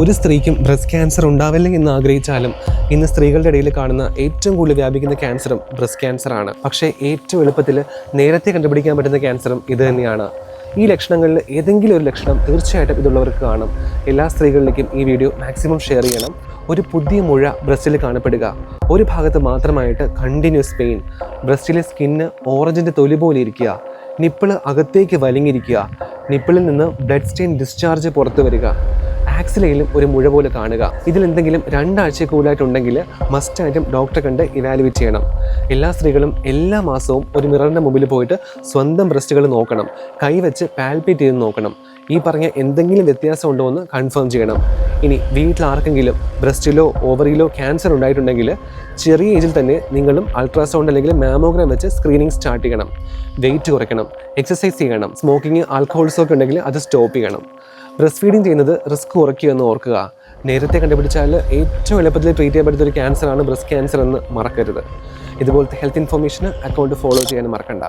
ഒരു സ്ത്രീക്കും breast cancer ഉണ്ടാവില്ല എന്ന് ആഗ്രഹിച്ചാലും ഇന്ന് സ്ത്രീകളുടെ ഇടയിൽ കാണുന്ന ഏറ്റവും കൂടുതൽ വ്യാപിക്കുന്ന ക്യാൻസറും ബ്രസ്റ്റ് ക്യാൻസർ ആണ്. പക്ഷേ ഏറ്റവും എളുപ്പത്തിൽ നേരത്തെ കണ്ടുപിടിക്കാൻ പറ്റുന്ന ക്യാൻസറും ഇത് തന്നെയാണ്. ഈ ലക്ഷണങ്ങളിൽ ഏതെങ്കിലും ഒരു ലക്ഷണം തീർച്ചയായിട്ടും ഇതുള്ളവർക്ക് കാണും. എല്ലാ സ്ത്രീകളിലേക്കും ഈ വീഡിയോ മാക്സിമം ഷെയർ ചെയ്യണം. ഒരു പുതിയ മുഴ ബ്രസ്റ്റിൽ കാണപ്പെടുക, ഒരു ഭാഗത്ത് മാത്രമായിട്ട് കണ്ടിന്യൂസ് പെയിൻ, ബ്രസ്റ്റിലെ സ്കിന്ന് ഓറഞ്ചിൻ്റെ തൊലി പോലെ ഇരിക്കുക, നിപ്പിള് അകത്തേക്ക് വലിഞ്ഞിരിക്കുക, നിപ്പിളിൽ നിന്ന് ബ്ലഡ് സ്റ്റെയിൻ ഡിസ്ചാർജ് പുറത്തു വരിക, ആക്സിലയിലും ഒരു മുഴ പോലെ കാണുക. ഇതിലെന്തെങ്കിലും 2 ആഴ്ച കൂടുതലായിട്ടുണ്ടെങ്കിൽ മസ്റ്റായിട്ടും ഡോക്ടറെ കണ്ട് ഇവാലുവേറ്റ് ചെയ്യണം. എല്ലാ സ്ത്രീകളും എല്ലാ മാസവും ഒരു മിററിൻ്റെ മുമ്പിൽ പോയിട്ട് സ്വന്തം ബ്രസ്റ്റുകൾ നോക്കണം. കൈവച്ച് പാൽപേറ്റ് ചെയ്ത് നോക്കണം. ഈ പറഞ്ഞ എന്തെങ്കിലും വ്യത്യാസം ഉണ്ടോ എന്ന് കൺഫേം ചെയ്യണം. ഇനി വീട്ടിൽ ആർക്കെങ്കിലും ബ്രസ്റ്റിലോ ഓവറിയിലോ ക്യാൻസർ ഉണ്ടായിട്ടുണ്ടെങ്കിൽ ചെറിയ ഏജിൽ തന്നെ നിങ്ങളും അൾട്രാസൗണ്ട് അല്ലെങ്കിൽ മാമോഗ്രാം വെച്ച് സ്ക്രീനിങ് സ്റ്റാർട്ട് ചെയ്യണം. വെയിറ്റ് കുറയ്ക്കണം, എക്സസൈസ് ചെയ്യണം, സ്മോക്കിങ് ആൽക്കഹോൾസൊക്കെ ഉണ്ടെങ്കിൽ അത് സ്റ്റോപ്പ് ചെയ്യണം. ബ്രസ്റ്റ് ഫീഡിങ് ചെയ്യുന്നത് റിസ്ക് കുറയ്ക്കുക എന്ന് ഓർക്കുക. നേരത്തെ കണ്ടുപിടിച്ചാൽ ഏറ്റവും എളുപ്പത്തിൽ ട്രീറ്റ് ചെയ്യാൻ പറ്റുന്ന ഒരു ക്യാൻസറാണ് ബ്രസ്റ്റ് ക്യാൻസർ എന്ന് മറക്കരുത്. ഇതുപോലത്തെ ഹെൽത്ത് ഇൻഫർമേഷന് അക്കൗണ്ട് ഫോളോ ചെയ്യാൻ മറക്കണ്ട.